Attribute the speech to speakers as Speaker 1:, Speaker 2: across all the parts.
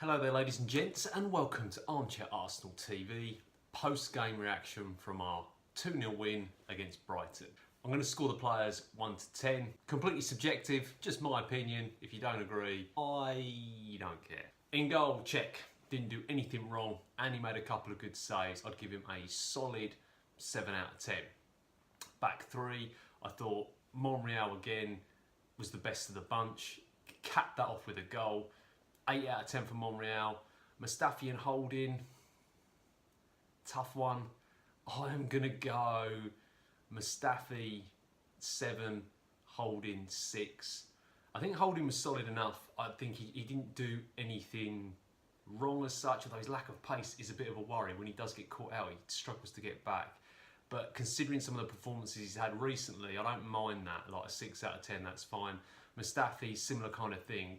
Speaker 1: Hello there ladies and gents, and welcome to Armchair Arsenal TV, post-game reaction from our 2-0 win against Brighton. I'm going to score the players 1 to 10, completely subjective, just my opinion. If you don't agree, I don't care. In goal, check, didn't do anything wrong, and he made a couple of good saves. I'd give him a solid 7 out of 10. Back three, I thought Monreal again was the best of the bunch, capped that off with a goal. 8 out of 10 for Monreal. Mustafi and Holding, tough one. I'm going to go Mustafi 7, Holding 6. I think Holding was solid enough. I think he didn't do anything wrong as such, although his lack of pace is a bit of a worry. When he does get caught out, he struggles to get back. But considering some of the performances he's had recently, I don't mind that. Like a 6 out of 10, that's fine. Mustafi, similar kind of thing.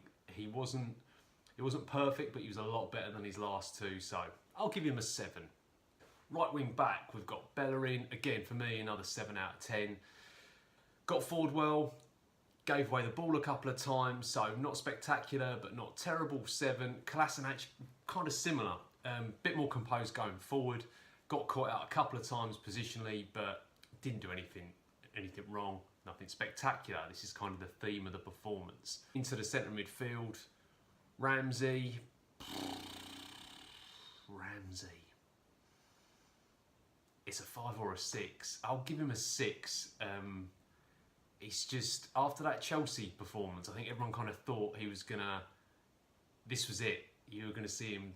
Speaker 1: It wasn't perfect, but he was a lot better than his last two, so I'll give him a 7. Right wing back, we've got Bellerin. Again, for me, another 7 out of 10. Got forward well, gave away the ball a couple of times, so not spectacular, but not terrible, 7. Kolasinac, kind of similar, bit more composed going forward. Got caught out a couple of times positionally, but didn't do anything wrong, nothing spectacular. This is kind of the theme of the performance. Into the centre midfield, Ramsey. It's a 5 or a 6. I'll give him a 6. It's just, after that Chelsea performance, I think everyone kind of thought he was this was it. You were gonna see him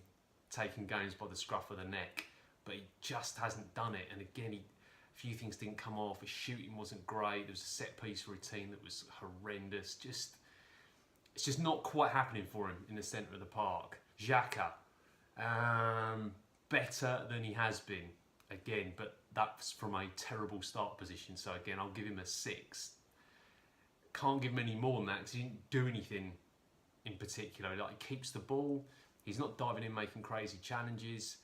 Speaker 1: taking games by the scruff of the neck, but he just hasn't done it. And again, a few things didn't come off. His shooting wasn't great. There was a set piece routine that was horrendous. It's just not quite happening for him in the centre of the park. Xhaka, better than he has been, again, but that's from a terrible start position. So again, I'll give him a 6. Can't give him any more than that because he didn't do anything in particular. Like, he keeps the ball. He's not diving in making crazy challenges.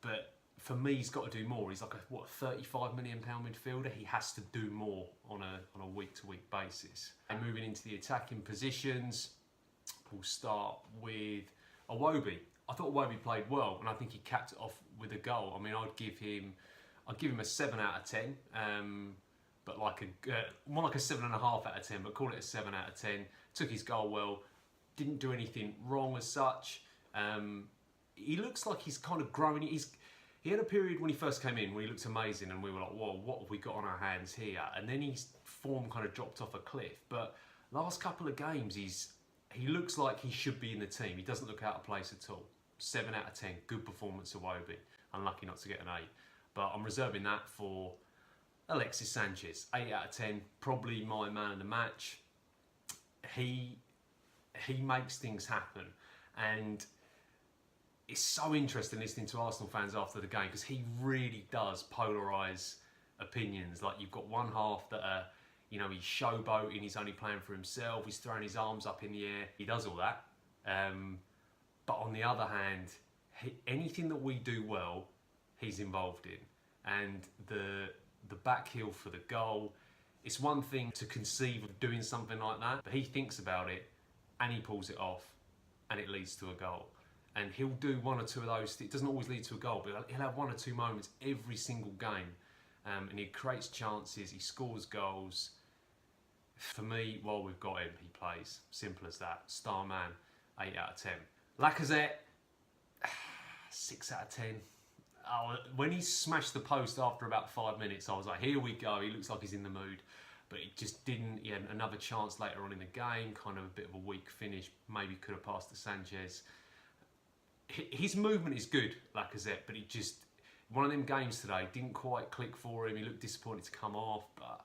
Speaker 1: But for me, he's got to do more. He's like a, £35 million midfielder. He has to do more on a week-to-week basis. And moving into the attacking positions, we'll start with Iwobi. I thought Iwobi played well, and I think he capped it off with a goal. I mean, I'd give him a 7 out of 10, but more like a 7.5 out of 10. But call it a 7 out of 10. Took his goal well. Didn't do anything wrong as such. He looks like he's kind of growing. He had a period when he first came in where he looked amazing, and we were like, whoa, what have we got on our hands here? And then his form kind of dropped off a cliff. But last couple of games, he looks like he should be in the team. He doesn't look out of place at all. 7 out of 10, good performance of Iwobi. Unlucky not to get an 8. But I'm reserving that for Alexis Sanchez. 8 out of 10, probably my man of the match. He makes things happen. And it's so interesting listening to Arsenal fans after the game, because he really does polarise opinions. Like, you've got one half that are, he's showboating, he's only playing for himself, he's throwing his arms up in the air. He does all that. But on the other hand, anything that we do well, he's involved in. And the back heel for the goal, it's one thing to conceive of doing something like that, but he thinks about it and he pulls it off and it leads to a goal. And he'll do 1 or 2 of those. It doesn't always lead to a goal, but he'll have 1 or 2 moments every single game. And he creates chances, he scores goals. For me, while we've got him, he plays. Simple as that. Star man, 8 out of 10. Lacazette, 6 out of 10. Oh, when he smashed the post after about 5 minutes, I was like, here we go. He looks like he's in the mood. But he just didn't. He had another chance later on in the game, kind of a bit of a weak finish. Maybe could have passed to Sanchez. His movement is good, Lacazette, but he just, one of them games today didn't quite click for him. He looked disappointed to come off, but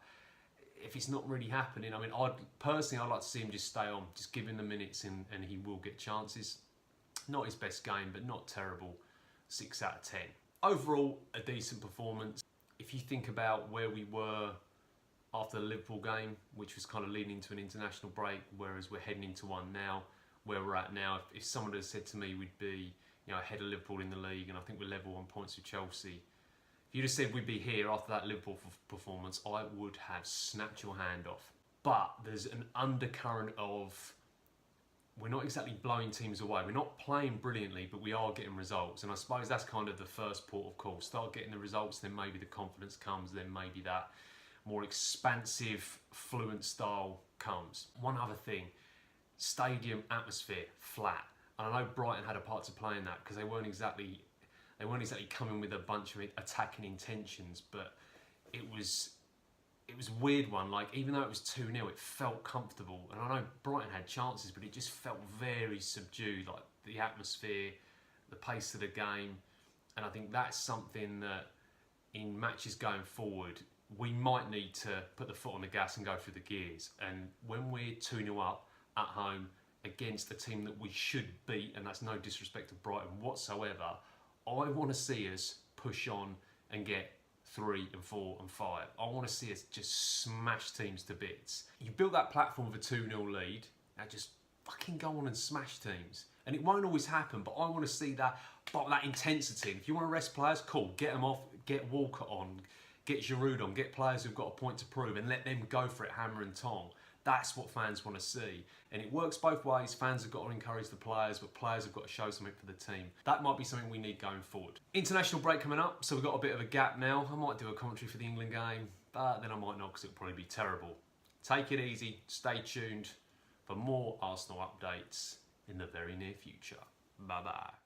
Speaker 1: if it's not really happening, I mean, I'd like to see him just stay on, just give him the minutes and he will get chances. Not his best game, but not terrible. 6 out of 10. Overall, a decent performance. If you think about where we were after the Liverpool game, which was kind of leading into an international break, whereas we're heading into one now, where we're at now, if someone had said to me we'd be ahead of Liverpool in the league, and I think we're level on points with Chelsea, if you'd have said we'd be here after that Liverpool performance, I would have snapped your hand off. But there's an undercurrent of we're not exactly blowing teams away. We're not playing brilliantly, but we are getting results. And I suppose that's kind of the first port of call. Start getting the results, then maybe the confidence comes, then maybe that more expansive, fluent style comes. One other thing, stadium atmosphere, flat. And I know Brighton had a part to play in that because they weren't exactly coming with a bunch of attacking intentions, but it was a weird one. Like, even though it was 2-0, it felt comfortable. And I know Brighton had chances, but it just felt very subdued, like the atmosphere, the pace of the game. And I think that's something that in matches going forward, we might need to put the foot on the gas and go through the gears. And when we're 2-0 up at home against a team that we should beat, and that's no disrespect to Brighton whatsoever, I want to see us push on and get 3 and 4 and 5. I want to see us just smash teams to bits. You build that platform with a 2-0 lead, now just fucking go on and smash teams. And it won't always happen, but I want to see that intensity. If you want to rest players, cool, get them off, get Walker on, get Giroud on, get players who've got a point to prove and let them go for it hammer and tong. That's what fans want to see. And it works both ways. Fans have got to encourage the players, but players have got to show something for the team. That might be something we need going forward. International break coming up, so we've got a bit of a gap now. I might do a commentary for the England game, but then I might not because it'll probably be terrible. Take it easy, stay tuned for more Arsenal updates in the very near future. Bye-bye.